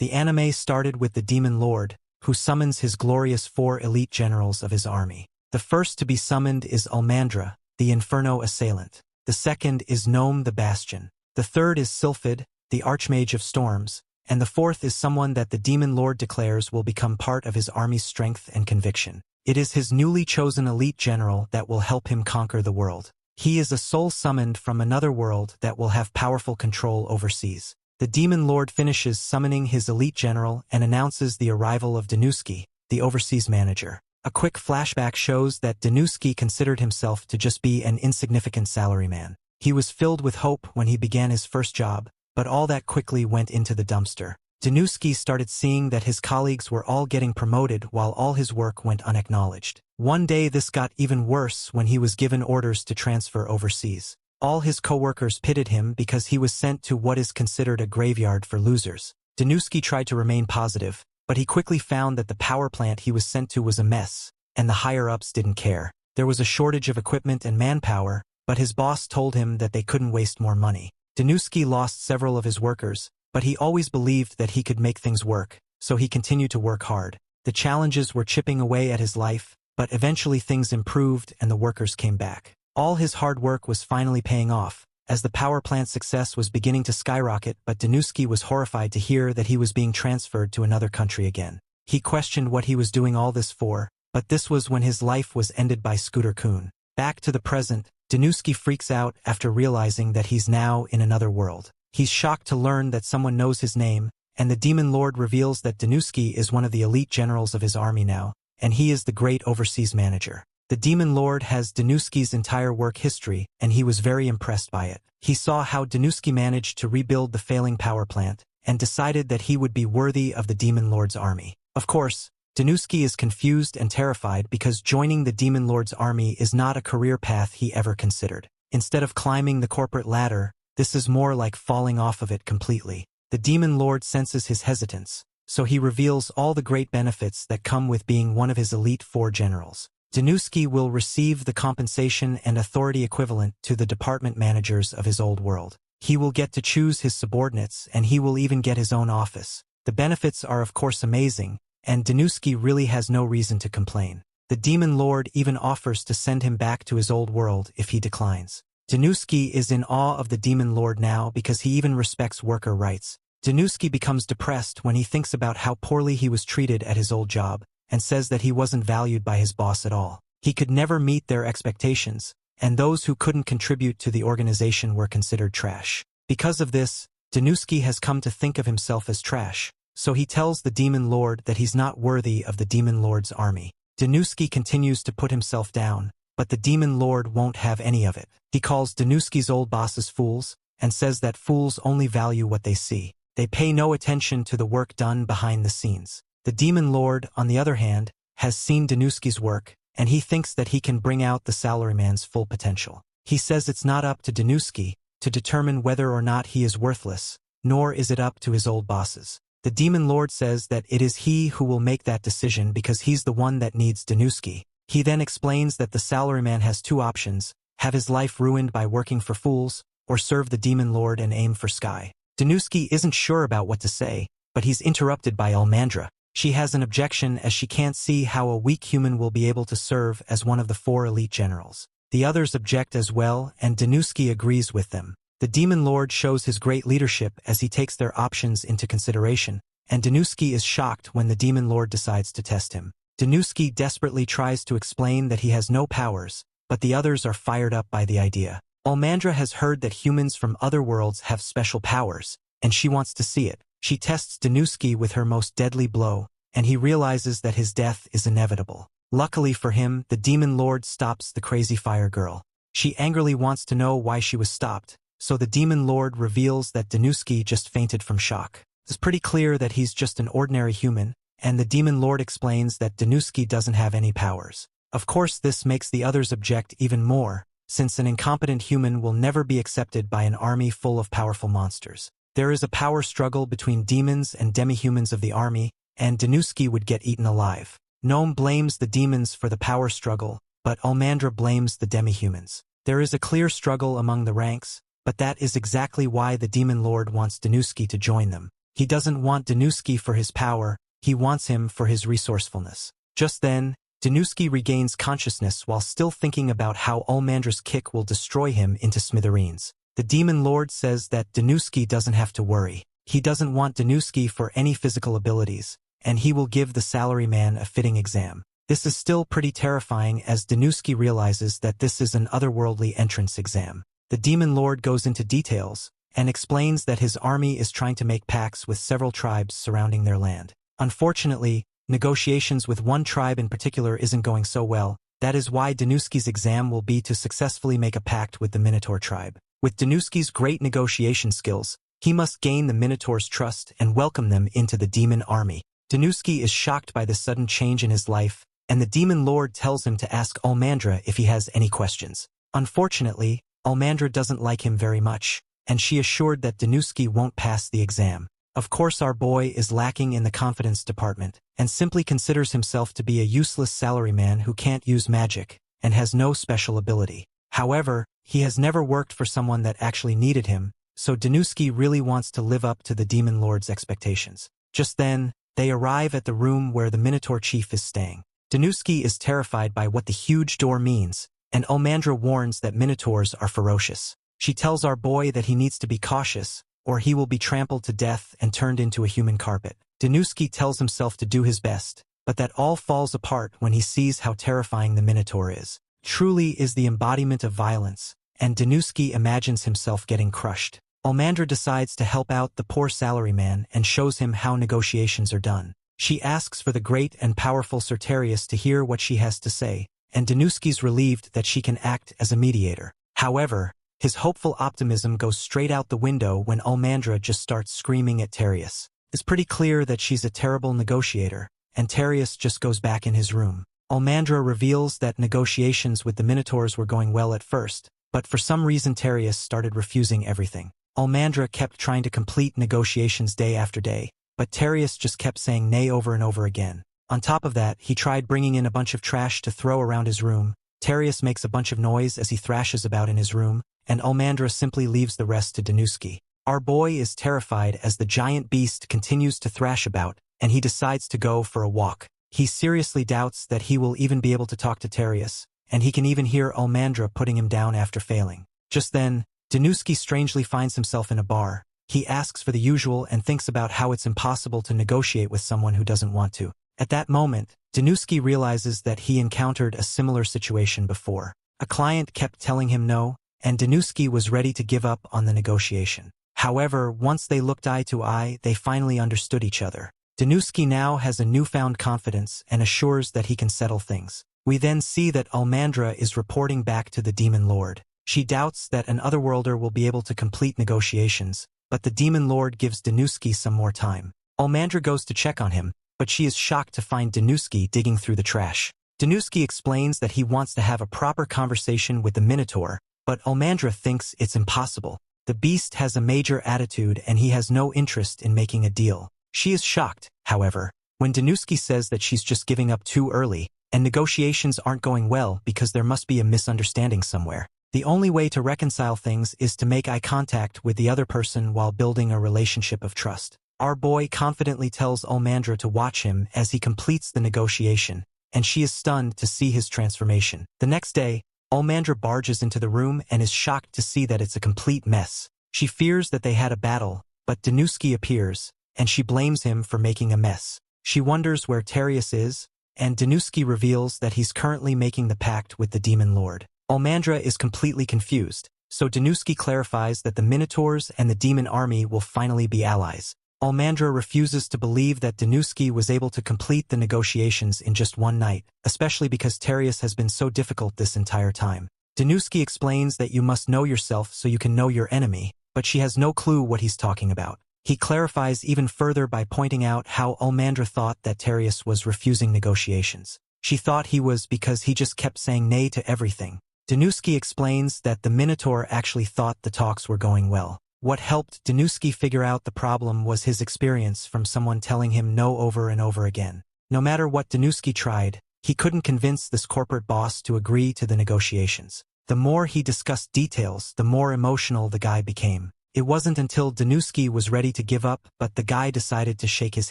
The anime started with the Demon Lord, who summons his glorious 4 elite generals of his army. The first to be summoned is Almandra, the Inferno Assailant. The second is Gnome the Bastion. The third is Sylphid, the Archmage of Storms. And the fourth is someone that the Demon Lord declares will become part of his army's strength and conviction. It is his newly chosen elite general that will help him conquer the world. He is a soul summoned from another world that will have powerful control overseas. The Demon Lord finishes summoning his elite general and announces the arrival of Danuski, the overseas manager. A quick flashback shows that Danuski considered himself to just be an insignificant salaryman. He was filled with hope when he began his first job, but all that quickly went into the dumpster. Danuski started seeing that his colleagues were all getting promoted while all his work went unacknowledged. One day this got even worse when he was given orders to transfer overseas. All his co-workers pitied him because he was sent to what is considered a graveyard for losers. Danuski tried to remain positive, but he quickly found that the power plant he was sent to was a mess, and the higher-ups didn't care. There was a shortage of equipment and manpower, but his boss told him that they couldn't waste more money. Danuski lost several of his workers, but he always believed that he could make things work, so he continued to work hard. The challenges were chipping away at his life, but eventually things improved and the workers came back. All his hard work was finally paying off, as the power plant's success was beginning to skyrocket, but Danuski was horrified to hear that he was being transferred to another country again. He questioned what he was doing all this for, but this was when his life was ended by Scooter-kun. Back to the present, Danuski freaks out after realizing that he's now in another world. He's shocked to learn that someone knows his name, and the Demon Lord reveals that Danuski is one of the elite generals of his army now, and he is the great overseas manager. The Demon Lord has Danuski's entire work history, and he was very impressed by it. He saw how Danuski managed to rebuild the failing power plant, and decided that he would be worthy of the Demon Lord's army. Of course, Danuski is confused and terrified because joining the Demon Lord's army is not a career path he ever considered. Instead of climbing the corporate ladder, this is more like falling off of it completely. The Demon Lord senses his hesitance, so he reveals all the great benefits that come with being one of his elite 4 generals. Danuski will receive the compensation and authority equivalent to the department managers of his old world. He will get to choose his subordinates, and he will even get his own office. The benefits are of course amazing, and Danuski really has no reason to complain. The Demon Lord even offers to send him back to his old world if he declines. Danuski is in awe of the Demon Lord now because he even respects worker rights. Danuski becomes depressed when he thinks about how poorly he was treated at his old job, and says that he wasn't valued by his boss at all. He could never meet their expectations, and those who couldn't contribute to the organization were considered trash. Because of this, Danuski has come to think of himself as trash, so he tells the Demon Lord that he's not worthy of the Demon Lord's army. Danuski continues to put himself down, but the Demon Lord won't have any of it. He calls Danuski's old bosses fools, and says that fools only value what they see. They pay no attention to the work done behind the scenes. The Demon Lord, on the other hand, has seen Danuski's work, and he thinks that he can bring out the Salaryman's full potential. He says it's not up to Danuski to determine whether or not he is worthless, nor is it up to his old bosses. The Demon Lord says that it is he who will make that decision because he's the one that needs Danuski. He then explains that the Salaryman has 2 options: have his life ruined by working for fools, or serve the Demon Lord and aim for sky. Danuski isn't sure about what to say, but he's interrupted by Almandra. She has an objection as she can't see how a weak human will be able to serve as one of the 4 elite generals. The others object as well, and Danuski agrees with them. The Demon Lord shows his great leadership as he takes their options into consideration, and Danuski is shocked when the Demon Lord decides to test him. Danuski desperately tries to explain that he has no powers, but the others are fired up by the idea. Almandra has heard that humans from other worlds have special powers, and she wants to see it. She tests Danuski with her most deadly blow, and he realizes that his death is inevitable. Luckily for him, the Demon Lord stops the crazy fire girl. She angrily wants to know why she was stopped, so the Demon Lord reveals that Danuski just fainted from shock. It's pretty clear that he's just an ordinary human, and the Demon Lord explains that Danuski doesn't have any powers. Of course, this makes the others object even more, since an incompetent human will never be accepted by an army full of powerful monsters. There is a power struggle between demons and demi-humans of the army, and Danuski would get eaten alive. Gnome blames the demons for the power struggle, but Almandra blames the demi-humans. There is a clear struggle among the ranks, but that is exactly why the Demon Lord wants Danuski to join them. He doesn't want Danuski for his power, he wants him for his resourcefulness. Just then, Danuski regains consciousness while still thinking about how Almandra's kick will destroy him into smithereens. The Demon Lord says that Danuski doesn't have to worry. He doesn't want Danuski for any physical abilities, and he will give the Salaryman a fitting exam. This is still pretty terrifying as Danuski realizes that this is an otherworldly entrance exam. The Demon Lord goes into details and explains that his army is trying to make pacts with several tribes surrounding their land. Unfortunately, negotiations with one tribe in particular isn't going so well. That is why Danuski's exam will be to successfully make a pact with the Minotaur tribe. With Danuski's great negotiation skills, he must gain the Minotaur's trust and welcome them into the demon army. Danuski is shocked by this sudden change in his life, and the Demon Lord tells him to ask Almandra if he has any questions. Unfortunately, Almandra doesn't like him very much, and she assured that Danuski won't pass the exam. Of course, our boy is lacking in the confidence department, and simply considers himself to be a useless salaryman who can't use magic, and has no special ability. However, he has never worked for someone that actually needed him, so Danuski really wants to live up to the Demon Lord's expectations. Just then, they arrive at the room where the Minotaur chief is staying. Danuski is terrified by what the huge door means, and Almandra warns that Minotaurs are ferocious. She tells our boy that he needs to be cautious, or he will be trampled to death and turned into a human carpet. Danuski tells himself to do his best, but that all falls apart when he sees how terrifying the Minotaur is. Truly is the embodiment of violence, and Danuski imagines himself getting crushed. Almandra decides to help out the poor salaryman and shows him how negotiations are done. She asks for the great and powerful Certerius to hear what she has to say, and Danuski's relieved that she can act as a mediator. However, his hopeful optimism goes straight out the window when Almandra just starts screaming at Terius. It's pretty clear that she's a terrible negotiator, and Terius just goes back in his room. Almandra reveals that negotiations with the Minotaurs were going well at first, but for some reason Terius started refusing everything. Almandra kept trying to complete negotiations day after day, but Terius just kept saying nay over and over again. On top of that, he tried bringing in a bunch of trash to throw around his room. Terius makes a bunch of noise as he thrashes about in his room, and Almandra simply leaves the rest to Danuski. Our boy is terrified as the giant beast continues to thrash about, and he decides to go for a walk. He seriously doubts that he will even be able to talk to Terius, and he can even hear Almandra putting him down after failing. Just then, Danuski strangely finds himself in a bar. He asks for the usual and thinks about how it's impossible to negotiate with someone who doesn't want to. At that moment, Danuski realizes that he encountered a similar situation before. A client kept telling him no, and Danuski was ready to give up on the negotiation. However, once they looked eye to eye, they finally understood each other. Danuski now has a newfound confidence and assures that he can settle things. We then see that Almandra is reporting back to the Demon Lord. She doubts that an Otherworlder will be able to complete negotiations, but the Demon Lord gives Danuski some more time. Almandra goes to check on him, but she is shocked to find Danuski digging through the trash. Danuski explains that he wants to have a proper conversation with the Minotaur, but Almandra thinks it's impossible. The beast has a major attitude and he has no interest in making a deal. She is shocked, however, when Danuski says that she's just giving up too early, and negotiations aren't going well because there must be a misunderstanding somewhere. The only way to reconcile things is to make eye contact with the other person while building a relationship of trust. Our boy confidently tells Almandra to watch him as he completes the negotiation, and she is stunned to see his transformation. The next day, Almandra barges into the room and is shocked to see that it's a complete mess. She fears that they had a battle, but Danuski appears, and she blames him for making a mess. She wonders where Terius is, and Danuski reveals that he's currently making the pact with the Demon Lord. Almandra is completely confused, so Danuski clarifies that the Minotaurs and the demon army will finally be allies. Almandra refuses to believe that Danuski was able to complete the negotiations in just one night, especially because Terius has been so difficult this entire time. Danuski explains that you must know yourself so you can know your enemy, but she has no clue what he's talking about. He clarifies even further by pointing out how Almandra thought that Terius was refusing negotiations. She thought he was because he just kept saying nay to everything. Danuski explains that the Minotaur actually thought the talks were going well. What helped Danuski figure out the problem was his experience from someone telling him no over and over again. No matter what Danuski tried, he couldn't convince this corporate boss to agree to the negotiations. The more he discussed details, the more emotional the guy became. It wasn't until Danuski was ready to give up, but the guy decided to shake his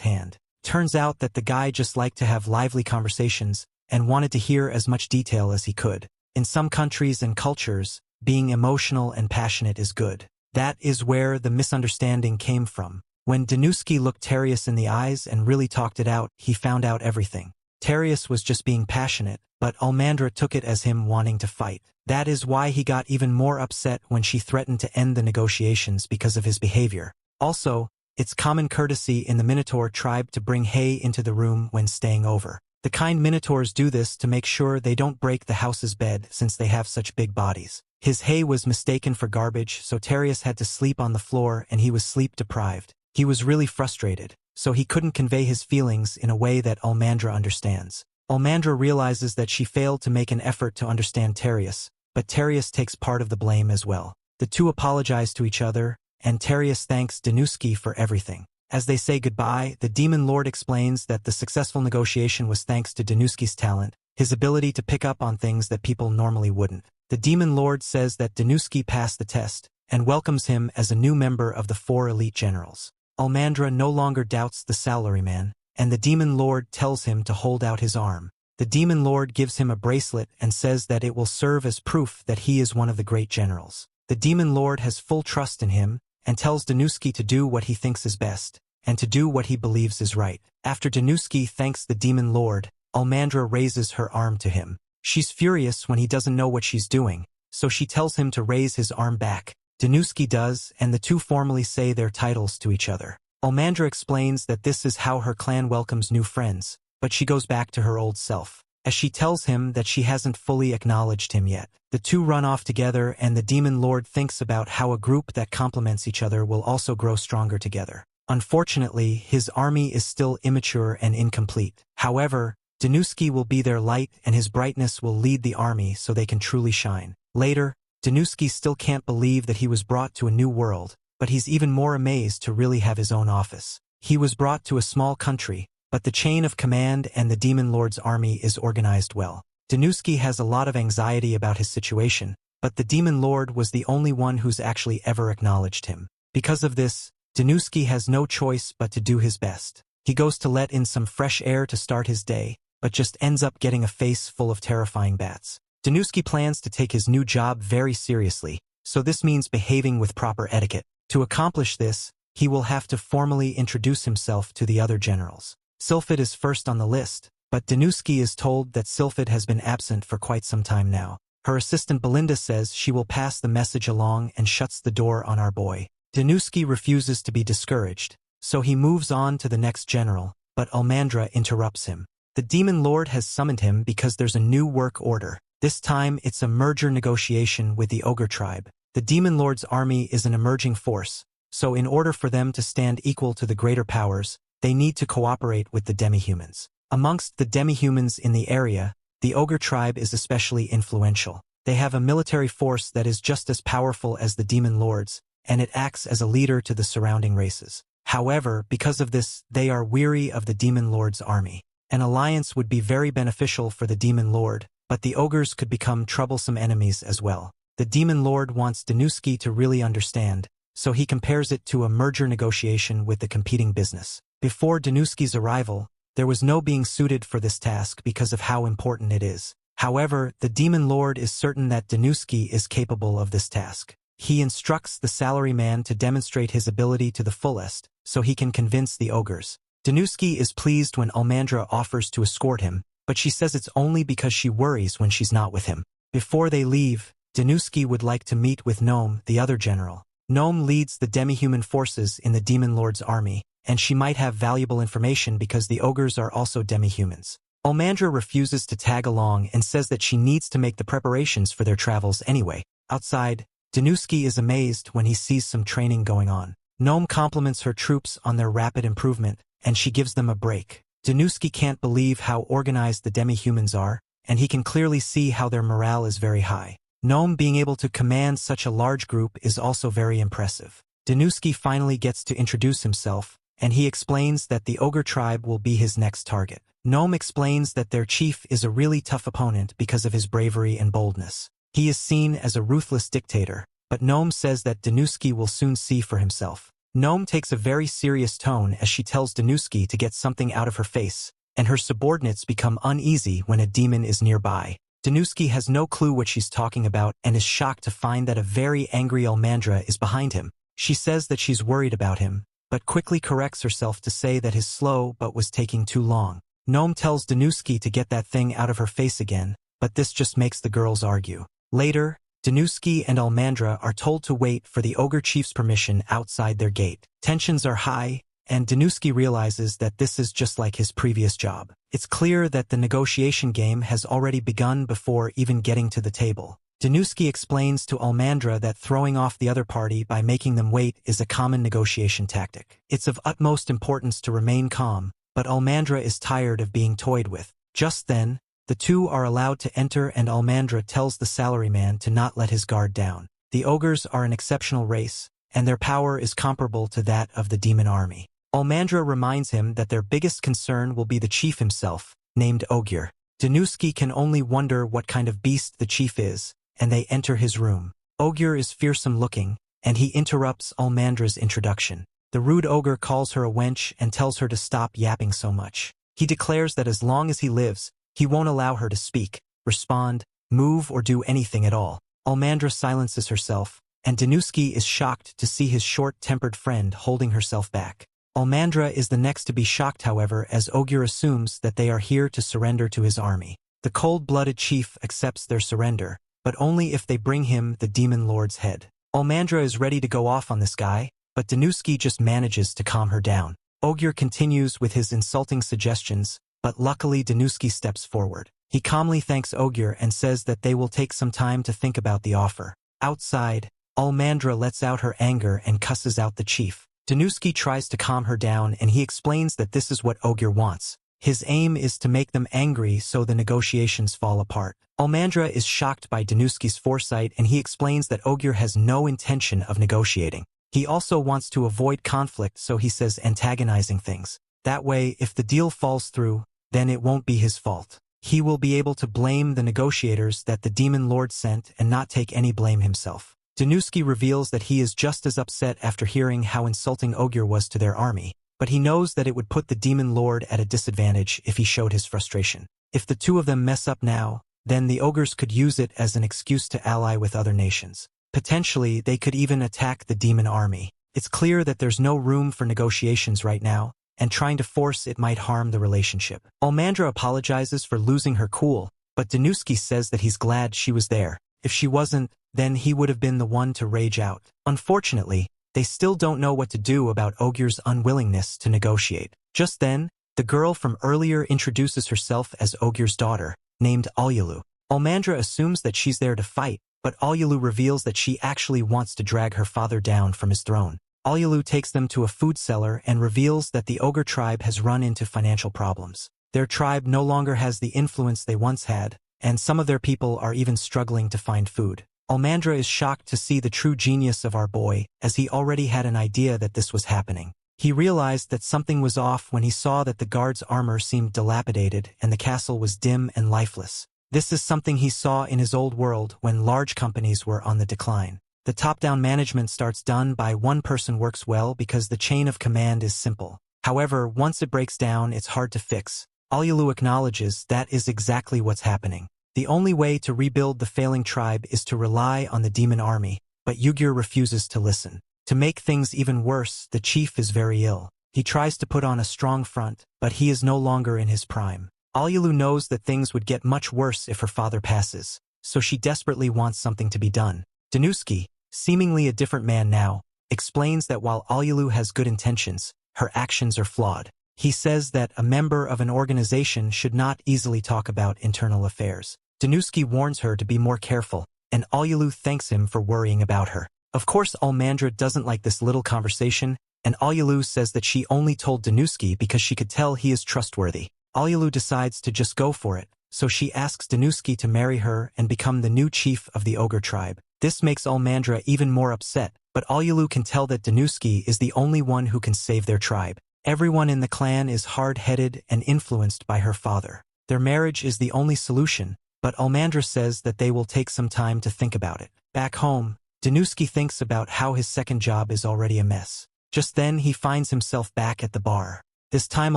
hand. Turns out that the guy just liked to have lively conversations and wanted to hear as much detail as he could. In some countries and cultures, being emotional and passionate is good. That is where the misunderstanding came from. When Danuski looked Terius in the eyes and really talked it out, he found out everything. Terius was just being passionate, but Almandra took it as him wanting to fight. That is why he got even more upset when she threatened to end the negotiations because of his behavior. Also, it's common courtesy in the Minotaur tribe to bring hay into the room when staying over. The kind Minotaurs do this to make sure they don't break the house's bed since they have such big bodies. His hay was mistaken for garbage, so Terius had to sleep on the floor and he was sleep-deprived. He was really frustrated, so he couldn't convey his feelings in a way that Almandra understands. Almandra realizes that she failed to make an effort to understand Terius, but Terius takes part of the blame as well. The two apologize to each other, and Terius thanks Danuski for everything. As they say goodbye, the Demon Lord explains that the successful negotiation was thanks to Danuski's talent, his ability to pick up on things that people normally wouldn't. The Demon Lord says that Danuski passed the test, and welcomes him as a new member of the 4 elite generals. Almandra no longer doubts the Salaryman, and the Demon Lord tells him to hold out his arm. The Demon Lord gives him a bracelet and says that it will serve as proof that he is one of the great generals. The Demon Lord has full trust in him, and tells Danuski to do what he thinks is best, and to do what he believes is right. After Danuski thanks the Demon Lord, Almandra raises her arm to him. She's furious when he doesn't know what she's doing, so she tells him to raise his arm back. Danuski does, and the two formally say their titles to each other. Almandra explains that this is how her clan welcomes new friends, but she goes back to her old self. As she tells him that she hasn't fully acknowledged him yet. The two run off together, and the Demon Lord thinks about how a group that complements each other will also grow stronger together. Unfortunately, his army is still immature and incomplete. However, Danuski will be their light, and his brightness will lead the army so they can truly shine. Later, Danuski still can't believe that he was brought to a new world, but he's even more amazed to really have his own office. He was brought to a small country, but the chain of command and the Demon Lord's army is organized well. Danuski has a lot of anxiety about his situation, but the Demon Lord was the only one who's actually ever acknowledged him. Because of this, Danuski has no choice but to do his best. He goes to let in some fresh air to start his day, but just ends up getting a face full of terrifying bats. Danuski plans to take his new job very seriously, so this means behaving with proper etiquette. To accomplish this, he will have to formally introduce himself to the other generals. Sylphid is first on the list, but Danuski is told that Sylphid has been absent for quite some time now. Her assistant Belinda says she will pass the message along and shuts the door on our boy. Danuski refuses to be discouraged, so he moves on to the next general, but Almandra interrupts him. The Demon Lord has summoned him because there's a new work order. This time it's a merger negotiation with the Ogre tribe. The Demon Lord's army is an emerging force, so in order for them to stand equal to the greater powers, they need to cooperate with the demi-humans. Amongst the demi-humans in the area, the Ogre tribe is especially influential. They have a military force that is just as powerful as the Demon Lords, and it acts as a leader to the surrounding races. However, because of this, they are weary of the Demon Lord's army. An alliance would be very beneficial for the Demon Lord, but the ogres could become troublesome enemies as well. The Demon Lord wants Danuski to really understand, so he compares it to a merger negotiation with the competing business. Before Danuski's arrival, there was no being suited for this task because of how important it is. However, the Demon Lord is certain that Danuski is capable of this task. He instructs the Salaryman to demonstrate his ability to the fullest, so he can convince the ogres. Danuski is pleased when Almandra offers to escort him, but she says it's only because she worries when she's not with him. Before they leave, Danuski would like to meet with Gnome, the other general. Gnome leads the demi-human forces in the Demon Lord's army, and she might have valuable information because the ogres are also demi-humans. Almandra refuses to tag along and says that she needs to make the preparations for their travels anyway. Outside, Danuski is amazed when he sees some training going on. Gnome compliments her troops on their rapid improvement, and she gives them a break. Danuski can't believe how organized the demi-humans are, and he can clearly see how their morale is very high. Gnome being able to command such a large group is also very impressive. Danuski finally gets to introduce himself, and he explains that the Ogre tribe will be his next target. Gnome explains that their chief is a really tough opponent because of his bravery and boldness. He is seen as a ruthless dictator, but Gnome says that Danuski will soon see for himself. Gnome takes a very serious tone as she tells Danuski to get something out of her face, and her subordinates become uneasy when a demon is nearby. Danuski has no clue what she's talking about and is shocked to find that a very angry Almandra is behind him. She says that she's worried about him, but quickly corrects herself to say that his slow but was taking too long. Gnome tells Danuski to get that thing out of her face again, but this just makes the girls argue. Later, Danuski and Almandra are told to wait for the Ogre Chief's permission outside their gate. Tensions are high, and Danuski realizes that this is just like his previous job. It's clear that the negotiation game has already begun before even getting to the table. Danuski explains to Almandra that throwing off the other party by making them wait is a common negotiation tactic. It's of utmost importance to remain calm, but Almandra is tired of being toyed with. Just then, the two are allowed to enter and Almandra tells the Salaryman to not let his guard down. The ogres are an exceptional race, and their power is comparable to that of the demon army. Almandra reminds him that their biggest concern will be the chief himself, named Ogier. Danuski can only wonder what kind of beast the chief is, and they enter his room. Ogier is fearsome looking, and he interrupts Almandra's introduction. The rude ogre calls her a wench and tells her to stop yapping so much. He declares that as long as he lives, he won't allow her to speak, respond, move or do anything at all. Almandra silences herself, and Danuski is shocked to see his short-tempered friend holding herself back. Almandra is the next to be shocked however as Ogier assumes that they are here to surrender to his army. The cold-blooded chief accepts their surrender, but only if they bring him the demon lord's head. Almandra is ready to go off on this guy, but Danuski just manages to calm her down. Ogier continues with his insulting suggestions, but luckily Danuski steps forward. He calmly thanks Ogier and says that they will take some time to think about the offer. Outside, Almandra lets out her anger and cusses out the chief. Danuski tries to calm her down and he explains that this is what Ogier wants. His aim is to make them angry so the negotiations fall apart. Almandra is shocked by Danuski's foresight and he explains that Ogier has no intention of negotiating. He also wants to avoid conflict so he says antagonizing things. That way, if the deal falls through, then it won't be his fault. He will be able to blame the negotiators that the demon lord sent and not take any blame himself. Danuski reveals that he is just as upset after hearing how insulting Ogier was to their army, but he knows that it would put the demon lord at a disadvantage if he showed his frustration. If the two of them mess up now, then the ogres could use it as an excuse to ally with other nations. Potentially, they could even attack the demon army. It's clear that there's no room for negotiations right now, and trying to force it might harm the relationship. Almandra apologizes for losing her cool, but Danuski says that he's glad she was there. If she wasn't, then he would have been the one to rage out. Unfortunately, they still don't know what to do about Ogier's unwillingness to negotiate. Just then, the girl from earlier introduces herself as Ogier's daughter, named Alyalu. Almandra assumes that she's there to fight, but Alyalu reveals that she actually wants to drag her father down from his throne. Alyalu takes them to a food cellar and reveals that the ogre tribe has run into financial problems. Their tribe no longer has the influence they once had, and some of their people are even struggling to find food. Almandra is shocked to see the true genius of our boy, as he already had an idea that this was happening. He realized that something was off when he saw that the guard's armor seemed dilapidated and the castle was dim and lifeless. This is something he saw in his old world when large companies were on the decline. The top-down management starts done by one person works well because the chain of command is simple. However, once it breaks down, it's hard to fix. Alyalu acknowledges that is exactly what's happening. The only way to rebuild the failing tribe is to rely on the demon army, but Ogier refuses to listen. To make things even worse, the chief is very ill. He tries to put on a strong front, but he is no longer in his prime. Alyalu knows that things would get much worse if her father passes, so she desperately wants something to be done. Danuski, seemingly a different man now, explains that while Alyalu has good intentions, her actions are flawed. He says that a member of an organization should not easily talk about internal affairs. Danuski warns her to be more careful, and Alyalu thanks him for worrying about her. Of course, Almandra doesn't like this little conversation, and Alyalu says that she only told Danuski because she could tell he is trustworthy. Alyalu decides to just go for it, so she asks Danuski to marry her and become the new chief of the ogre tribe. This makes Almandra even more upset, but Alyalu can tell that Danuski is the only one who can save their tribe. Everyone in the clan is hard-headed and influenced by her father. Their marriage is the only solution, but Almandra says that they will take some time to think about it. Back home, Danuski thinks about how his second job is already a mess. Just then he finds himself back at the bar. This time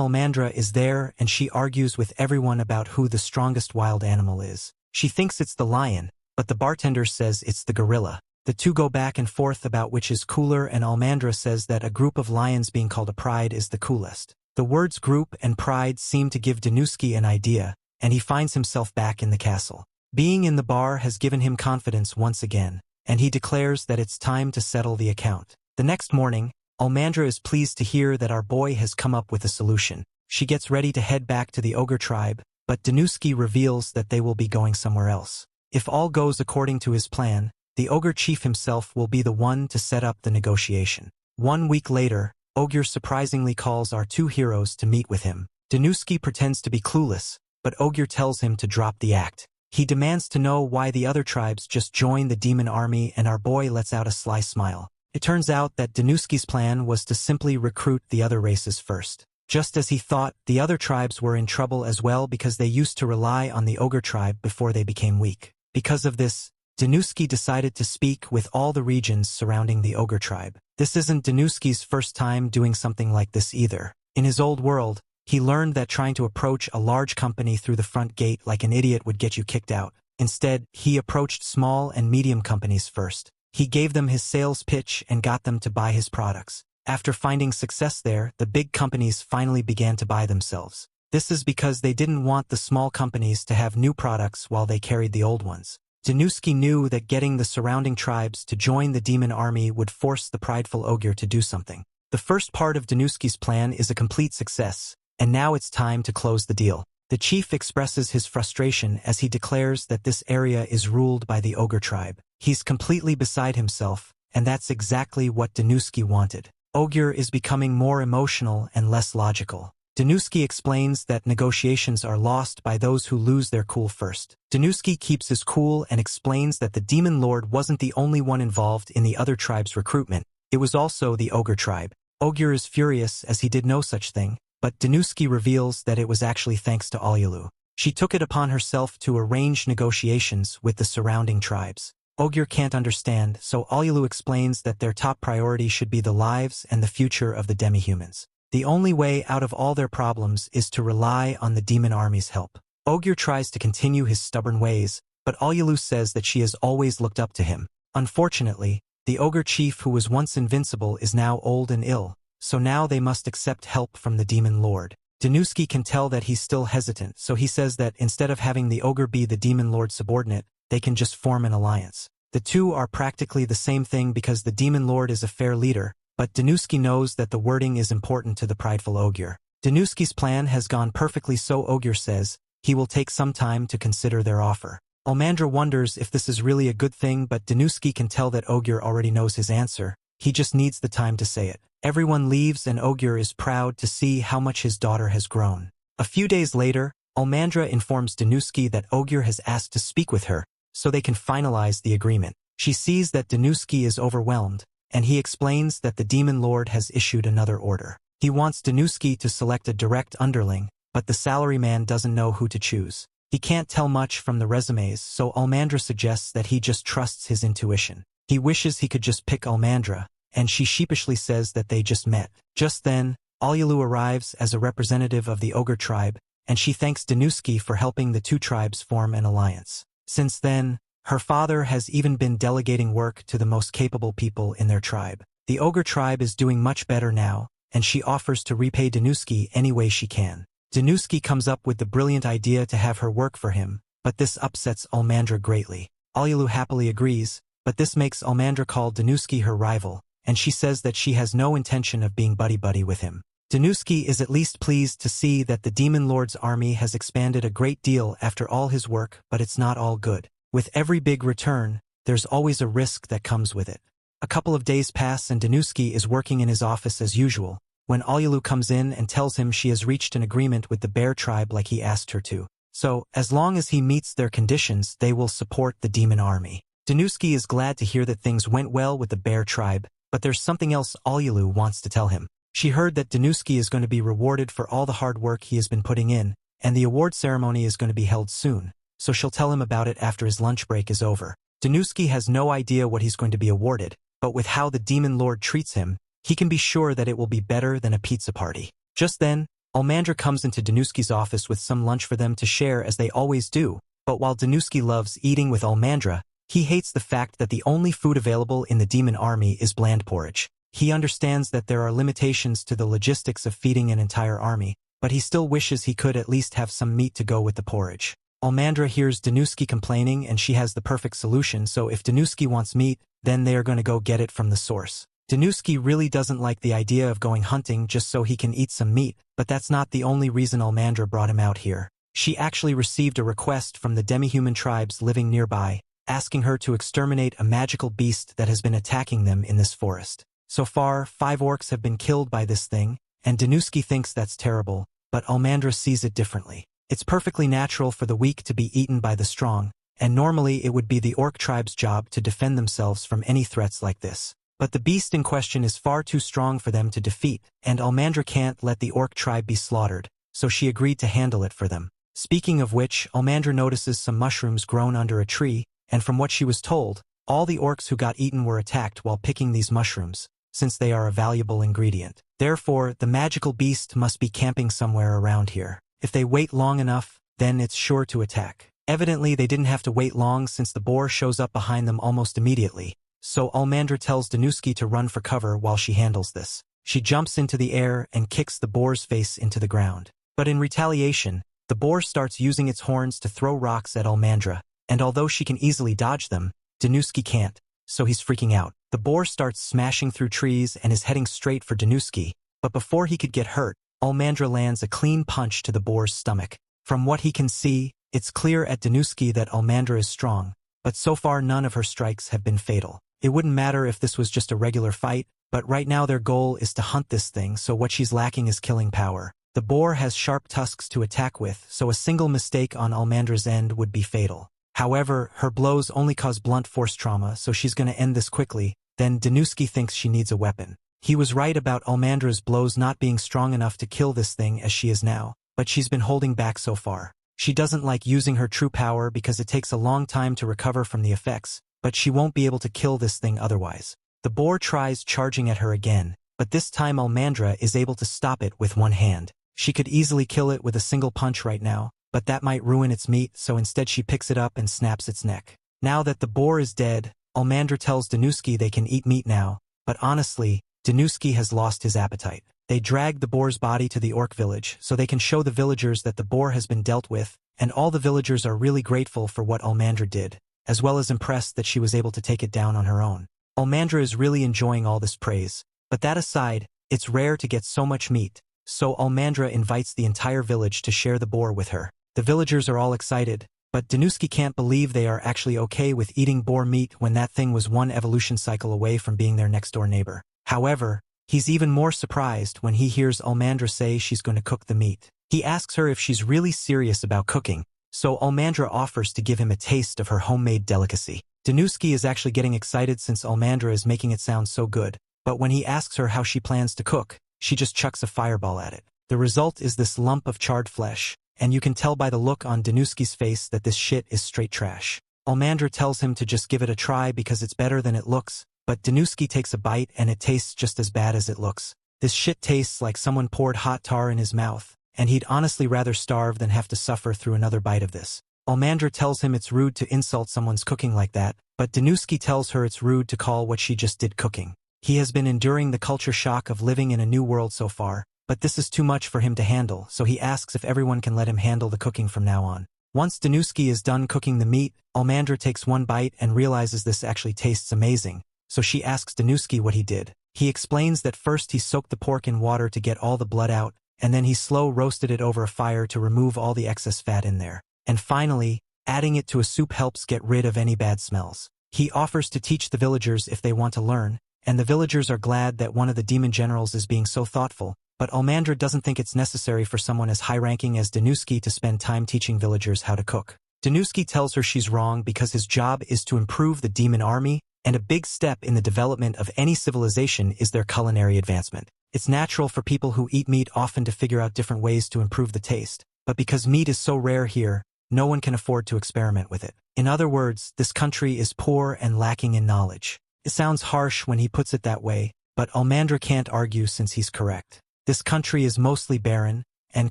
Almandra is there and she argues with everyone about who the strongest wild animal is. She thinks it's the lion, but the bartender says it's the gorilla. The two go back and forth about which is cooler, and Almandra says that a group of lions being called a pride is the coolest. The words group and pride seem to give Danuski an idea, and he finds himself back in the castle. Being in the bar has given him confidence once again, and he declares that it's time to settle the account. The next morning, Almandra is pleased to hear that our boy has come up with a solution. She gets ready to head back to the ogre tribe, but Danuski reveals that they will be going somewhere else. If all goes according to his plan, the ogre chief himself will be the one to set up the negotiation. 1 week later, Ogre surprisingly calls our two heroes to meet with him. Danuski pretends to be clueless, but Ogre tells him to drop the act. He demands to know why the other tribes just joined the demon army, and our boy lets out a sly smile. It turns out that Danuski's plan was to simply recruit the other races first. Just as he thought, the other tribes were in trouble as well because they used to rely on the ogre tribe before they became weak. Because of this, Danuski decided to speak with all the regions surrounding the ogre tribe. This isn't Danuski's first time doing something like this either. In his old world, he learned that trying to approach a large company through the front gate like an idiot would get you kicked out. Instead, he approached small and medium companies first. He gave them his sales pitch and got them to buy his products. After finding success there, the big companies finally began to buy themselves. This is because they didn't want the small companies to have new products while they carried the old ones. Danuski knew that getting the surrounding tribes to join the demon army would force the prideful ogre to do something. The first part of Danuski's plan is a complete success, and now it's time to close the deal. The chief expresses his frustration as he declares that this area is ruled by the ogre tribe. He's completely beside himself, and that's exactly what Danuski wanted. Ogre is becoming more emotional and less logical. Danuski explains that negotiations are lost by those who lose their cool first. Danuski keeps his cool and explains that the demon lord wasn't the only one involved in the other tribe's recruitment. It was also the ogre tribe. Ogre is furious as he did no such thing, but Danuski reveals that it was actually thanks to Alyalu. She took it upon herself to arrange negotiations with the surrounding tribes. Ogre can't understand, so Alyalu explains that their top priority should be the lives and the future of the demihumans. The only way out of all their problems is to rely on the demon army's help. Ogre tries to continue his stubborn ways, but Alyalu says that she has always looked up to him. Unfortunately, the ogre chief who was once invincible is now old and ill, so now they must accept help from the demon lord. Danuski can tell that he's still hesitant, so he says that instead of having the ogre be the demon lord's subordinate, they can just form an alliance. The two are practically the same thing because the demon lord is a fair leader, but Danuski knows that the wording is important to the prideful ogre. Danuski's plan has gone perfectly, so Ogre says he will take some time to consider their offer. Almandra wonders if this is really a good thing, but Danuski can tell that Ogre already knows his answer. He just needs the time to say it. Everyone leaves and Ogre is proud to see how much his daughter has grown. A few days later, Almandra informs Danuski that Ogre has asked to speak with her, so they can finalize the agreement. She sees that Danuski is overwhelmed, and he explains that the demon lord has issued another order. He wants Danuski to select a direct underling, but the salaryman doesn't know who to choose. He can't tell much from the resumes, so Almandra suggests that he just trusts his intuition. He wishes he could just pick Almandra, and she sheepishly says that they just met. Just then, Alyalu arrives as a representative of the ogre tribe, and she thanks Danuski for helping the two tribes form an alliance. Since then, her father has even been delegating work to the most capable people in their tribe. The ogre tribe is doing much better now, and she offers to repay Danuski any way she can. Danuski comes up with the brilliant idea to have her work for him, but this upsets Almandra greatly. Alyalu happily agrees, but this makes Almandra call Danuski her rival, and she says that she has no intention of being buddy-buddy with him. Danuski is at least pleased to see that the demon lord's army has expanded a great deal after all his work, but it's not all good. With every big return, there's always a risk that comes with it. A couple of days pass and Danuski is working in his office as usual, when Alyalu comes in and tells him she has reached an agreement with the bear tribe like he asked her to. So, as long as he meets their conditions, they will support the demon army. Danuski is glad to hear that things went well with the bear tribe, but there's something else Alyalu wants to tell him. She heard that Danuski is going to be rewarded for all the hard work he has been putting in, and the award ceremony is going to be held soon, so she'll tell him about it after his lunch break is over. Danuski has no idea what he's going to be awarded, but with how the demon lord treats him, he can be sure that it will be better than a pizza party. Just then, Almandra comes into Danuski's office with some lunch for them to share as they always do, but while Danuski loves eating with Almandra, he hates the fact that the only food available in the demon army is bland porridge. He understands that there are limitations to the logistics of feeding an entire army, but he still wishes he could at least have some meat to go with the porridge. Almandra hears Danuski complaining and she has the perfect solution, so if Danuski wants meat, then they are going to go get it from the source. Danuski really doesn't like the idea of going hunting just so he can eat some meat, but that's not the only reason Almandra brought him out here. She actually received a request from the demi-human tribes living nearby, asking her to exterminate a magical beast that has been attacking them in this forest. So far, 5 orcs have been killed by this thing, and Danuski thinks that's terrible, but Almandra sees it differently. It's perfectly natural for the weak to be eaten by the strong, and normally it would be the orc tribe's job to defend themselves from any threats like this. But the beast in question is far too strong for them to defeat, and Almandra can't let the orc tribe be slaughtered, so she agreed to handle it for them. Speaking of which, Almandra notices some mushrooms grown under a tree, and from what she was told, all the orcs who got eaten were attacked while picking these mushrooms, since they are a valuable ingredient. Therefore, the magical beast must be camping somewhere around here. If they wait long enough, then it's sure to attack. Evidently, they didn't have to wait long since the boar shows up behind them almost immediately, so Almandra tells Danuski to run for cover while she handles this. She jumps into the air and kicks the boar's face into the ground. But in retaliation, the boar starts using its horns to throw rocks at Almandra, and although she can easily dodge them, Danuski can't, so he's freaking out. The boar starts smashing through trees and is heading straight for Danuski, but before he could get hurt, Almandra lands a clean punch to the boar's stomach. From what he can see, it's clear at Danuski that Almandra is strong, but so far none of her strikes have been fatal. It wouldn't matter if this was just a regular fight, but right now their goal is to hunt this thing, so what she's lacking is killing power. The boar has sharp tusks to attack with, so a single mistake on Almandra's end would be fatal. However, her blows only cause blunt force trauma, so she's going to end this quickly. Then Danuski thinks she needs a weapon. He was right about Almandra's blows not being strong enough to kill this thing as she is now, but she's been holding back so far. She doesn't like using her true power because it takes a long time to recover from the effects, but she won't be able to kill this thing otherwise. The boar tries charging at her again, but this time Almandra is able to stop it with one hand. She could easily kill it with a single punch right now, but that might ruin its meat, so instead she picks it up and snaps its neck. Now that the boar is dead, Almandra tells Danuski they can eat meat now, but honestly, Danuski has lost his appetite. They drag the boar's body to the orc village so they can show the villagers that the boar has been dealt with, and all the villagers are really grateful for what Almandra did, as well as impressed that she was able to take it down on her own. Almandra is really enjoying all this praise, but that aside, it's rare to get so much meat, so Almandra invites the entire village to share the boar with her. The villagers are all excited, but Danuski can't believe they are actually okay with eating boar meat when that thing was one evolution cycle away from being their next-door neighbor. However, he's even more surprised when he hears Almandra say she's going to cook the meat. He asks her if she's really serious about cooking, so Almandra offers to give him a taste of her homemade delicacy. Danuski is actually getting excited since Almandra is making it sound so good, but when he asks her how she plans to cook, she just chucks a fireball at it. The result is this lump of charred flesh, and you can tell by the look on Danuski's face that this shit is straight trash. Almandra tells him to just give it a try because it's better than it looks, but Danuski takes a bite and it tastes just as bad as it looks. This shit tastes like someone poured hot tar in his mouth, and he'd honestly rather starve than have to suffer through another bite of this. Almandra tells him it's rude to insult someone's cooking like that, but Danuski tells her it's rude to call what she just did cooking. He has been enduring the culture shock of living in a new world so far, but this is too much for him to handle, so he asks if everyone can let him handle the cooking from now on. Once Danuski is done cooking the meat, Almandra takes one bite and realizes this actually tastes amazing, so she asks Danuski what he did. He explains that first he soaked the pork in water to get all the blood out, and then he slow roasted it over a fire to remove all the excess fat in there. And finally, adding it to a soup helps get rid of any bad smells. He offers to teach the villagers if they want to learn, and the villagers are glad that one of the demon generals is being so thoughtful, but Almandra doesn't think it's necessary for someone as high-ranking as Danuski to spend time teaching villagers how to cook. Danuski tells her she's wrong because his job is to improve the demon army, and a big step in the development of any civilization is their culinary advancement. It's natural for people who eat meat often to figure out different ways to improve the taste, but because meat is so rare here, no one can afford to experiment with it. In other words, this country is poor and lacking in knowledge. It sounds harsh when he puts it that way, but Almandra can't argue since he's correct. This country is mostly barren, and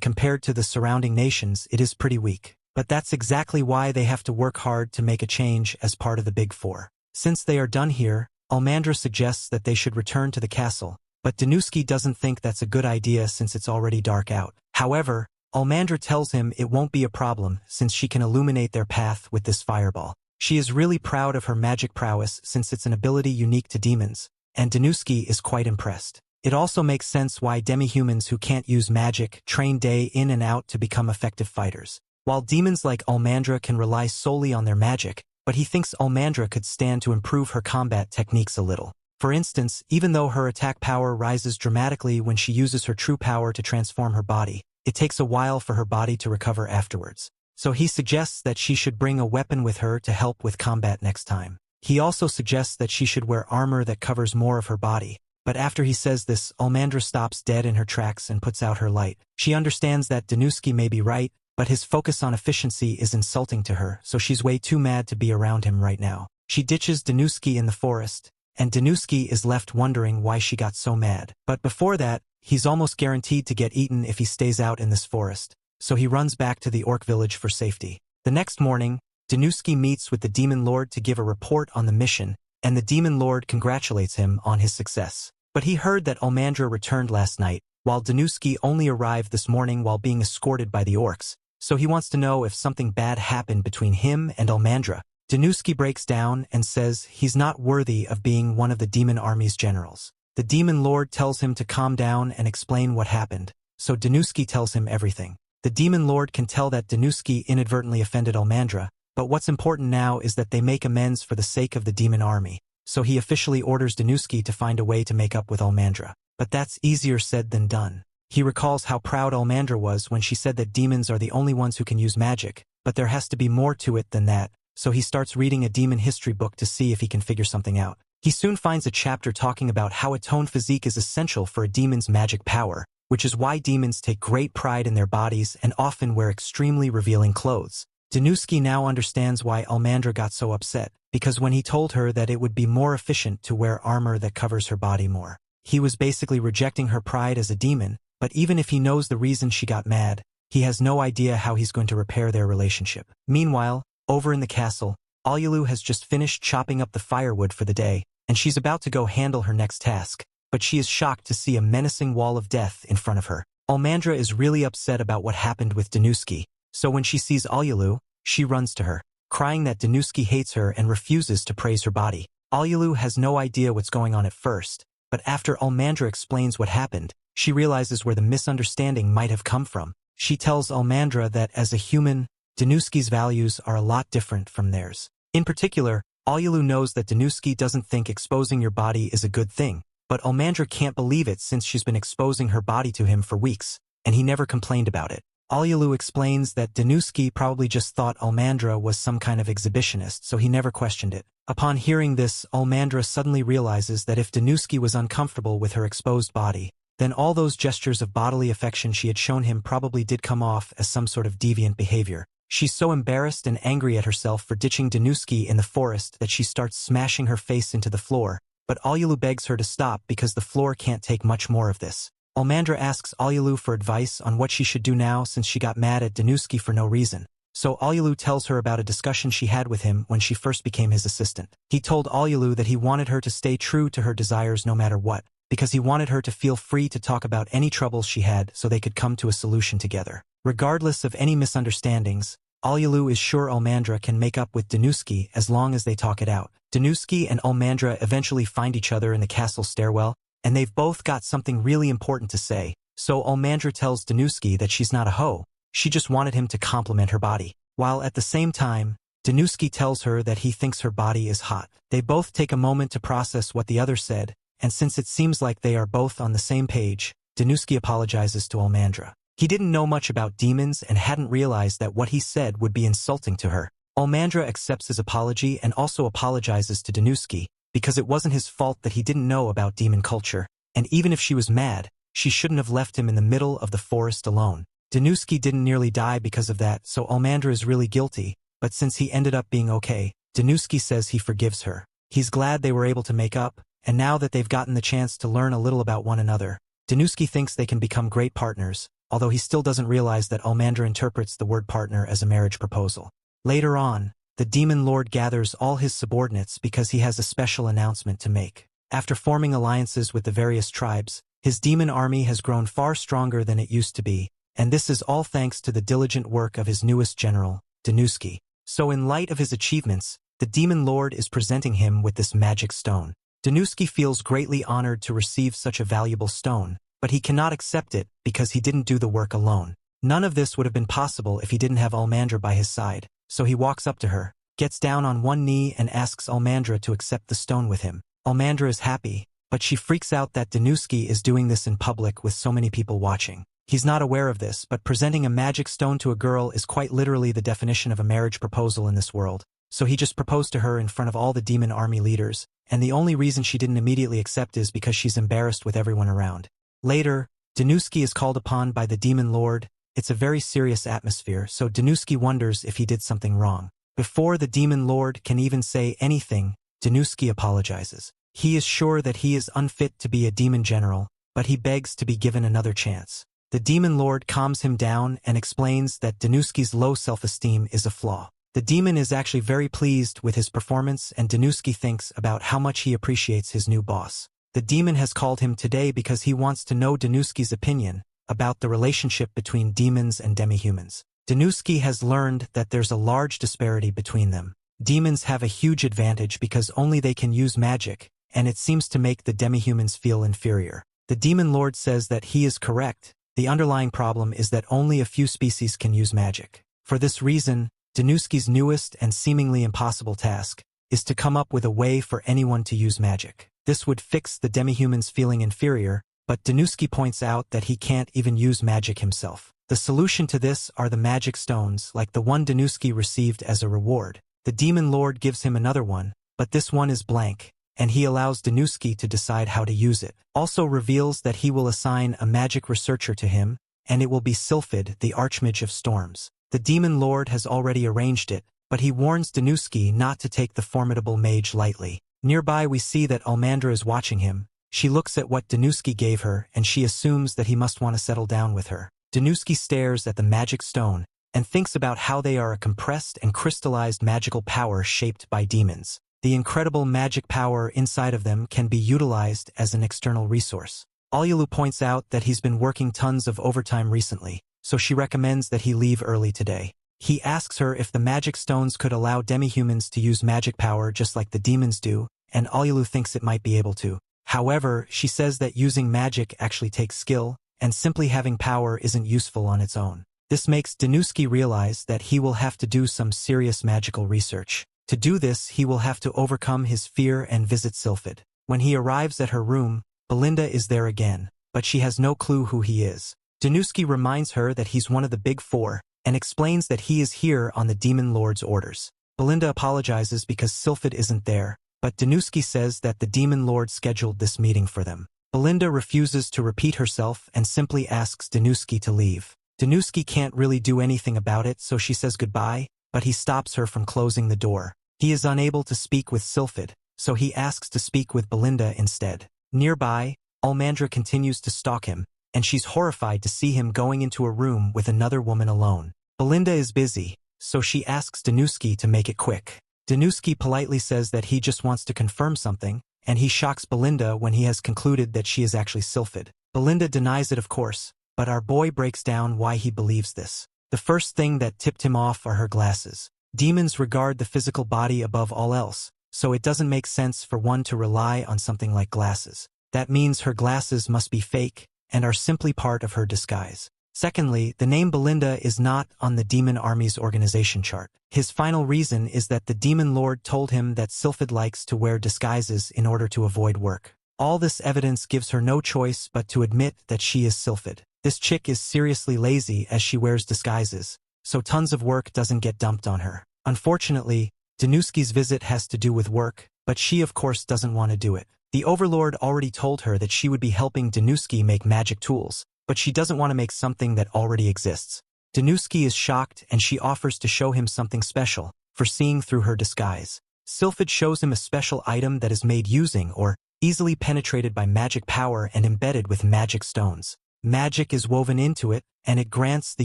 compared to the surrounding nations, it is pretty weak. But that's exactly why they have to work hard to make a change as part of the Big Four. Since they are done here, Almandra suggests that they should return to the castle, but Danuski doesn't think that's a good idea since it's already dark out. However, Almandra tells him it won't be a problem since she can illuminate their path with this fireball. She is really proud of her magic prowess since it's an ability unique to demons, and Danuski is quite impressed. It also makes sense why demi-humans who can't use magic train day in and out to become effective fighters, while demons like Almandra can rely solely on their magic, but he thinks Almandra could stand to improve her combat techniques a little. For instance, even though her attack power rises dramatically when she uses her true power to transform her body, it takes a while for her body to recover afterwards. So he suggests that she should bring a weapon with her to help with combat next time. He also suggests that she should wear armor that covers more of her body. But after he says this, Almandra stops dead in her tracks and puts out her light. She understands that Danuski may be right, but his focus on efficiency is insulting to her, so she's way too mad to be around him right now. She ditches Danuski in the forest, and Danuski is left wondering why she got so mad. But before that, he's almost guaranteed to get eaten if he stays out in this forest, so he runs back to the orc village for safety. The next morning, Danuski meets with the Demon Lord to give a report on the mission, and the Demon Lord congratulates him on his success. But he heard that Almandra returned last night, while Danuski only arrived this morning while being escorted by the orcs, so he wants to know if something bad happened between him and Almandra. Danuski breaks down and says he's not worthy of being one of the demon army's generals. The Demon Lord tells him to calm down and explain what happened, so Danuski tells him everything. The Demon Lord can tell that Danuski inadvertently offended Almandra, but what's important now is that they make amends for the sake of the demon army, so he officially orders Danuski to find a way to make up with Almandra. But that's easier said than done. He recalls how proud Almandra was when she said that demons are the only ones who can use magic, but there has to be more to it than that, so he starts reading a demon history book to see if he can figure something out. He soon finds a chapter talking about how a toned physique is essential for a demon's magic power, which is why demons take great pride in their bodies and often wear extremely revealing clothes. Danuski now understands why Almandra got so upset, because when he told her that it would be more efficient to wear armor that covers her body more, he was basically rejecting her pride as a demon. But even if he knows the reason she got mad, he has no idea how he's going to repair their relationship. Meanwhile, over in the castle, Alyalu has just finished chopping up the firewood for the day, and she's about to go handle her next task, but she is shocked to see a menacing wall of death in front of her. Almandra is really upset about what happened with Danuski, so when she sees Alyalu, she runs to her, crying that Danuski hates her and refuses to praise her body. Alyalu has no idea what's going on at first, but after Almandra explains what happened, she realizes where the misunderstanding might have come from. She tells Almandra that as a human, Danuski's values are a lot different from theirs. In particular, Alyalu knows that Danuski doesn't think exposing your body is a good thing, but Almandra can't believe it since she's been exposing her body to him for weeks, and he never complained about it. Alyalu explains that Danuski probably just thought Almandra was some kind of exhibitionist, so he never questioned it. Upon hearing this, Almandra suddenly realizes that if Danuski was uncomfortable with her exposed body, then all those gestures of bodily affection she had shown him probably did come off as some sort of deviant behavior. She's so embarrassed and angry at herself for ditching Danuski in the forest that she starts smashing her face into the floor, but Alyalu begs her to stop because the floor can't take much more of this. Almandra asks Alyalu for advice on what she should do now since she got mad at Danuski for no reason. So Alyalu tells her about a discussion she had with him when she first became his assistant. He told Alyalu that he wanted her to stay true to her desires no matter what, because he wanted her to feel free to talk about any troubles she had so they could come to a solution together. Regardless of any misunderstandings, Alyalu is sure Almandra can make up with Danuski as long as they talk it out. Danuski and Almandra eventually find each other in the castle stairwell, and they've both got something really important to say, so Almandra tells Danuski that she's not a hoe, she just wanted him to compliment her body. While at the same time, Danuski tells her that he thinks her body is hot. They both take a moment to process what the other said, and since it seems like they are both on the same page, Danuski apologizes to Almandra. He didn't know much about demons and hadn't realized that what he said would be insulting to her. Almandra accepts his apology and also apologizes to Danuski, because it wasn't his fault that he didn't know about demon culture, and even if she was mad, she shouldn't have left him in the middle of the forest alone. Danuski didn't nearly die because of that, so Almandra is really guilty, but since he ended up being okay, Danuski says he forgives her. He's glad they were able to make up, and now that they've gotten the chance to learn a little about one another, Danuski thinks they can become great partners, although he still doesn't realize that Almandra interprets the word partner as a marriage proposal. Later on, the Demon Lord gathers all his subordinates because he has a special announcement to make. After forming alliances with the various tribes, his demon army has grown far stronger than it used to be, and this is all thanks to the diligent work of his newest general, Danuski. So in light of his achievements, the Demon Lord is presenting him with this magic stone. Danuski feels greatly honored to receive such a valuable stone, but he cannot accept it because he didn't do the work alone. None of this would have been possible if he didn't have Almandra by his side, so he walks up to her, gets down on one knee and asks Almandra to accept the stone with him. Almandra is happy, but she freaks out that Danuski is doing this in public with so many people watching. He's not aware of this, but presenting a magic stone to a girl is quite literally the definition of a marriage proposal in this world, so he just proposed to her in front of all the demon army leaders, and the only reason she didn't immediately accept is because she's embarrassed with everyone around. Later, Danuski is called upon by the Demon Lord. It's a very serious atmosphere, so Danuski wonders if he did something wrong. Before the Demon Lord can even say anything, Danuski apologizes. He is sure that he is unfit to be a demon general, but he begs to be given another chance. The Demon Lord calms him down and explains that Danuski's low self-esteem is a flaw. The demon is actually very pleased with his performance, and Danuski thinks about how much he appreciates his new boss. The demon has called him today because he wants to know Danuski's opinion about the relationship between demons and demihumans. Danuski has learned that there's a large disparity between them. Demons have a huge advantage because only they can use magic, and it seems to make the demihumans feel inferior. The Demon Lord says that he is correct. The underlying problem is that only a few species can use magic. For this reason, Danuski's newest and seemingly impossible task is to come up with a way for anyone to use magic. This would fix the demihumans feeling inferior, but Danuski points out that he can't even use magic himself. The solution to this are the magic stones, like the one Danuski received as a reward. The Demon Lord gives him another one, but this one is blank, and he allows Danuski to decide how to use it. Also reveals that he will assign a magic researcher to him, and it will be Sylphid, the Archmage of Storms. The Demon Lord has already arranged it, but he warns Danuski not to take the formidable mage lightly. Nearby we see that Almandra is watching him. She looks at what Danuski gave her, and she assumes that he must want to settle down with her. Danuski stares at the magic stone, and thinks about how they are a compressed and crystallized magical power shaped by demons. The incredible magic power inside of them can be utilized as an external resource. Alyalu points out that he's been working tons of overtime recently, so she recommends that he leave early today. He asks her if the magic stones could allow demihumans to use magic power just like the demons do, and Alyalu thinks it might be able to. However, she says that using magic actually takes skill, and simply having power isn't useful on its own. This makes Danuski realize that he will have to do some serious magical research. To do this, he will have to overcome his fear and visit Sylphid. When he arrives at her room, Belinda is there again, but she has no clue who he is. Danuski reminds her that he's one of the Big Four, and explains that he is here on the Demon Lord's orders. Belinda apologizes because Sylphid isn't there, but Danuski says that the Demon Lord scheduled this meeting for them. Belinda refuses to repeat herself and simply asks Danuski to leave. Danuski can't really do anything about it, so she says goodbye, but he stops her from closing the door. He is unable to speak with Sylphid, so he asks to speak with Belinda instead. Nearby, Almandra continues to stalk him, and she's horrified to see him going into a room with another woman alone. Belinda is busy, so she asks Danuski to make it quick. Danuski politely says that he just wants to confirm something, and he shocks Belinda when he has concluded that she is actually Sylphid. Belinda denies it, of course, but our boy breaks down why he believes this. The first thing that tipped him off are her glasses. Demons regard the physical body above all else, so it doesn't make sense for one to rely on something like glasses. That means her glasses must be fake, and are simply part of her disguise. Secondly, the name Belinda is not on the Demon Army's organization chart. His final reason is that the Demon Lord told him that Sylphid likes to wear disguises in order to avoid work. All this evidence gives her no choice but to admit that she is Sylphid. This chick is seriously lazy as she wears disguises, so tons of work doesn't get dumped on her. Unfortunately, Danuski's visit has to do with work, but she of course doesn't want to do it. The Overlord already told her that she would be helping Danuski make magic tools, but she doesn't want to make something that already exists. Danuski is shocked and she offers to show him something special, foreseeing through her disguise. Sylphid shows him a special item that is made using or easily penetrated by magic power and embedded with magic stones. Magic is woven into it, and it grants the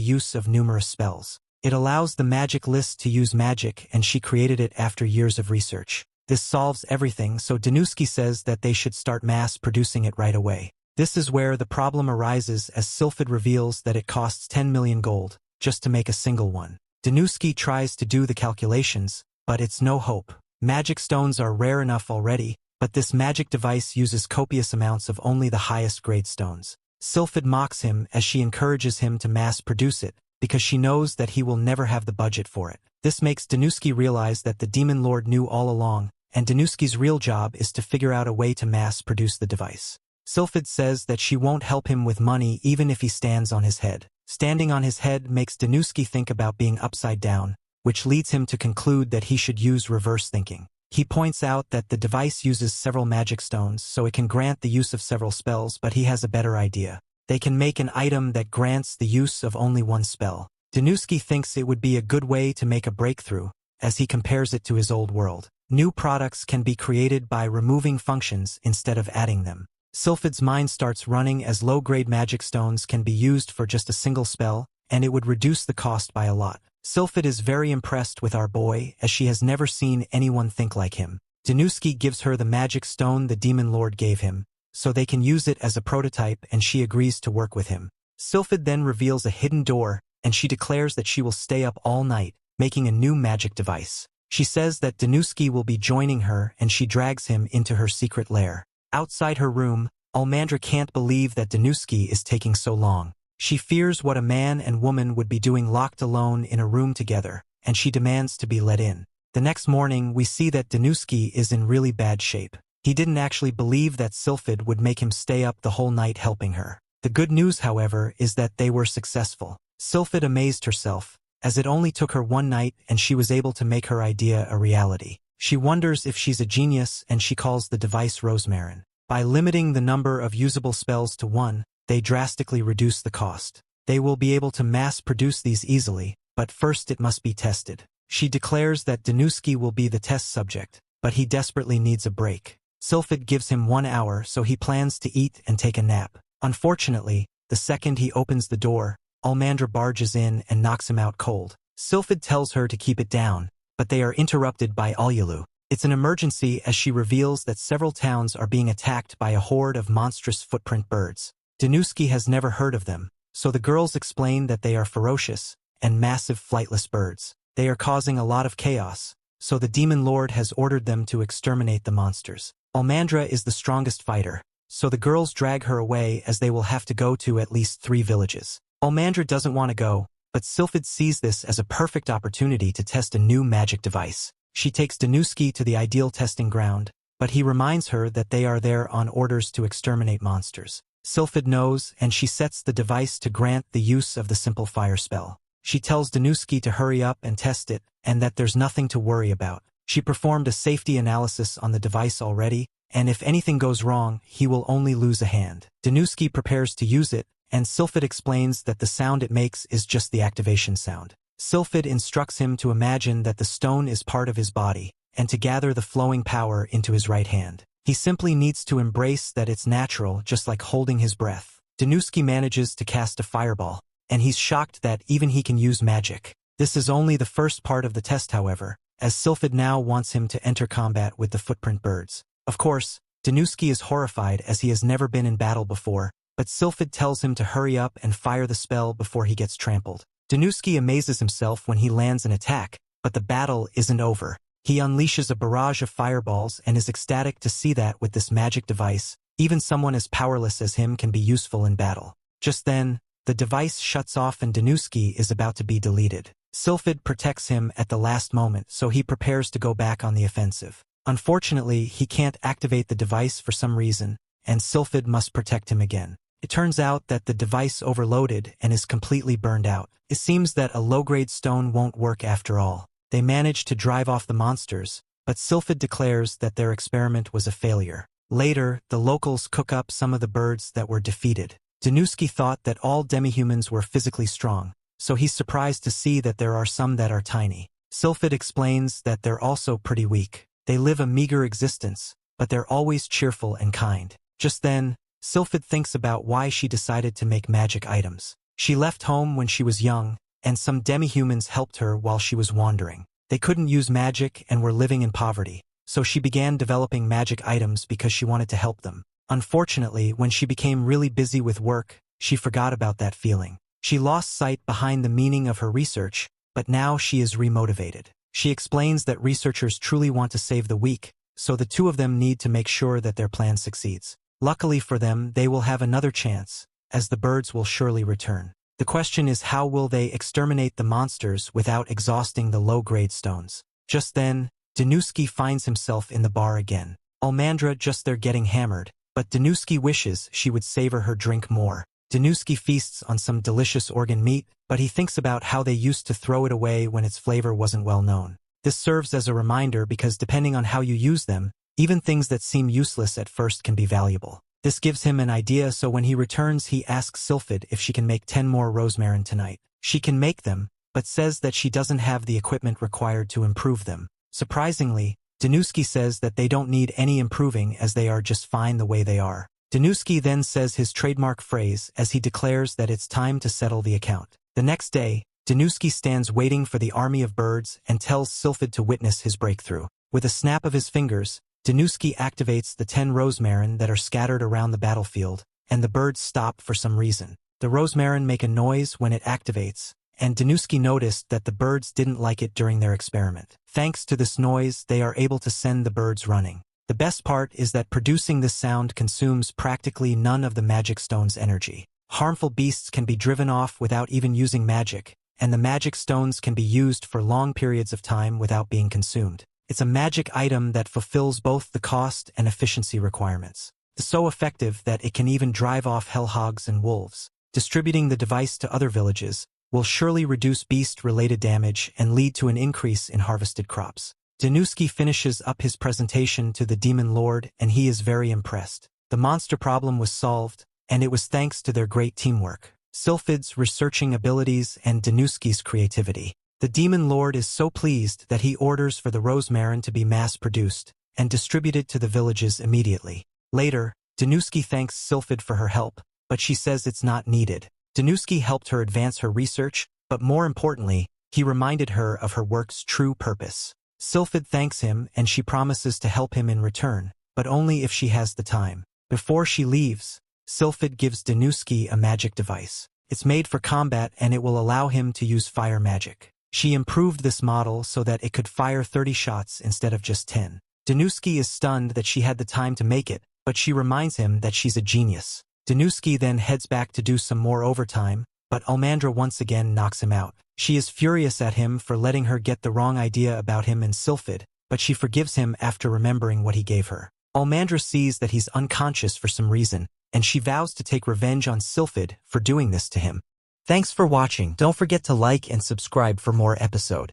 use of numerous spells. It allows the magic list to use magic, and she created it after years of research. This solves everything, so Danuski says that they should start mass-producing it right away. This is where the problem arises, as Sylphid reveals that it costs 10 million gold just to make a single one. Danuski tries to do the calculations, but it's no hope. Magic stones are rare enough already, but this magic device uses copious amounts of only the highest grade stones. Sylphid mocks him as she encourages him to mass-produce it, because she knows that he will never have the budget for it. This makes Danuski realize that the Demon Lord knew all along, and Danuski's real job is to figure out a way to mass-produce the device. Sylphid says that she won't help him with money even if he stands on his head. Standing on his head makes Danuski think about being upside down, which leads him to conclude that he should use reverse thinking. He points out that the device uses several magic stones, so it can grant the use of several spells, but he has a better idea. They can make an item that grants the use of only one spell. Danuski thinks it would be a good way to make a breakthrough, as he compares it to his old world. New products can be created by removing functions instead of adding them. Sylphid's mind starts running as low-grade magic stones can be used for just a single spell, and it would reduce the cost by a lot. Sylphid is very impressed with our boy, as she has never seen anyone think like him. Danuski gives her the magic stone the Demon Lord gave him, so they can use it as a prototype, and she agrees to work with him. Sylphid then reveals a hidden door, and she declares that she will stay up all night, making a new magic device. She says that Danuski will be joining her, and she drags him into her secret lair. Outside her room, Almandra can't believe that Danuski is taking so long. She fears what a man and woman would be doing locked alone in a room together, and she demands to be let in. The next morning, we see that Danuski is in really bad shape. He didn't actually believe that Sylphid would make him stay up the whole night helping her. The good news, however, is that they were successful. Sylphid amazed herself, as it only took her one night and she was able to make her idea a reality. She wonders if she's a genius, and she calls the device Rosmarin. By limiting the number of usable spells to one, they drastically reduce the cost. They will be able to mass-produce these easily, but first it must be tested. She declares that Danuski will be the test subject, but he desperately needs a break. Sylphid gives him 1 hour, so he plans to eat and take a nap. Unfortunately, the second he opens the door, Almandra barges in and knocks him out cold. Sylphid tells her to keep it down, but they are interrupted by Alyulu. It's an emergency, as she reveals that several towns are being attacked by a horde of monstrous footprint birds. Danuski has never heard of them, so the girls explain that they are ferocious and massive flightless birds. They are causing a lot of chaos, so the Demon Lord has ordered them to exterminate the monsters. Almandra is the strongest fighter, so the girls drag her away, as they will have to go to at least 3 villages. Almandra doesn't want to go, but Sylphid sees this as a perfect opportunity to test a new magic device. She takes Danuski to the ideal testing ground, but he reminds her that they are there on orders to exterminate monsters. Sylphid knows, and she sets the device to grant the use of the simple fire spell. She tells Danuski to hurry up and test it, and that there's nothing to worry about. She performed a safety analysis on the device already, and if anything goes wrong, he will only lose a hand. Danuski prepares to use it, and Sylphid explains that the sound it makes is just the activation sound. Sylphid instructs him to imagine that the stone is part of his body, and to gather the flowing power into his right hand. He simply needs to embrace that it's natural, just like holding his breath. Danuski manages to cast a fireball, and he's shocked that even he can use magic. This is only the first part of the test, however, as Sylphid now wants him to enter combat with the footprint birds. Of course, Danuski is horrified, as he has never been in battle before, but Sylphid tells him to hurry up and fire the spell before he gets trampled. Danuski amazes himself when he lands an attack, but the battle isn't over. He unleashes a barrage of fireballs and is ecstatic to see that with this magic device, even someone as powerless as him can be useful in battle. Just then, the device shuts off and Danuski is about to be deleted. Sylphid protects him at the last moment, so he prepares to go back on the offensive. Unfortunately, he can't activate the device for some reason, and Sylphid must protect him again. It turns out that the device overloaded and is completely burned out. It seems that a low-grade stone won't work after all. They manage to drive off the monsters, but Sylphid declares that their experiment was a failure. Later, the locals cook up some of the birds that were defeated. Danuski thought that all demihumans were physically strong, so he's surprised to see that there are some that are tiny. Sylphid explains that they're also pretty weak. They live a meager existence, but they're always cheerful and kind. Just then, Sylphid thinks about why she decided to make magic items. She left home when she was young, and some demihumans helped her while she was wandering. They couldn't use magic and were living in poverty, so she began developing magic items because she wanted to help them. Unfortunately, when she became really busy with work, she forgot about that feeling. She lost sight behind the meaning of her research, but now she is remotivated. She explains that researchers truly want to save the weak, so the two of them need to make sure that their plan succeeds. Luckily for them, they will have another chance, as the birds will surely return. The question is, how will they exterminate the monsters without exhausting the low-grade stones? Just then, Danuski finds himself in the bar again. Almandra just there getting hammered, but Danuski wishes she would savor her drink more. Danuski feasts on some delicious organ meat, but he thinks about how they used to throw it away when its flavor wasn't well known. This serves as a reminder because depending on how you use them, even things that seem useless at first can be valuable. This gives him an idea, so when he returns he asks Sylphid if she can make 10 more rosmarin tonight. She can make them, but says that she doesn't have the equipment required to improve them. Surprisingly, Danuski says that they don't need any improving as they are just fine the way they are. Danuski then says his trademark phrase as he declares that it's time to settle the account. The next day, Danuski stands waiting for the army of birds and tells Sylphid to witness his breakthrough. With a snap of his fingers, Danuski activates the 10 rosmarin that are scattered around the battlefield, and the birds stop for some reason. The rosmarin make a noise when it activates, and Danuski noticed that the birds didn't like it during their experiment. Thanks to this noise, they are able to send the birds running. The best part is that producing this sound consumes practically none of the magic stone's energy. Harmful beasts can be driven off without even using magic, and the magic stones can be used for long periods of time without being consumed. It's a magic item that fulfills both the cost and efficiency requirements. It's so effective that it can even drive off hellhogs and wolves. Distributing the device to other villages will surely reduce beast-related damage and lead to an increase in harvested crops. Danuski finishes up his presentation to the Demon Lord and he is very impressed. The monster problem was solved, and it was thanks to their great teamwork, Sylphid's researching abilities and Danuski's creativity. The Demon Lord is so pleased that he orders for the rosmarin to be mass-produced and distributed to the villages immediately. Later, Danuski thanks Sylphid for her help, but she says it's not needed. Danuski helped her advance her research, but more importantly, he reminded her of her work's true purpose. Sylphid thanks him and she promises to help him in return, but only if she has the time. Before she leaves, Sylphid gives Danuski a magic device. It's made for combat and it will allow him to use fire magic. She improved this model so that it could fire 30 shots instead of just 10. Danuski is stunned that she had the time to make it, but she reminds him that she's a genius. Danuski then heads back to do some more overtime, but Almandra once again knocks him out. She is furious at him for letting her get the wrong idea about him and Sylphid, but she forgives him after remembering what he gave her. Almandra sees that he's unconscious for some reason, and she vows to take revenge on Sylphid for doing this to him. Thanks for watching. Don't forget to like and subscribe for more episode.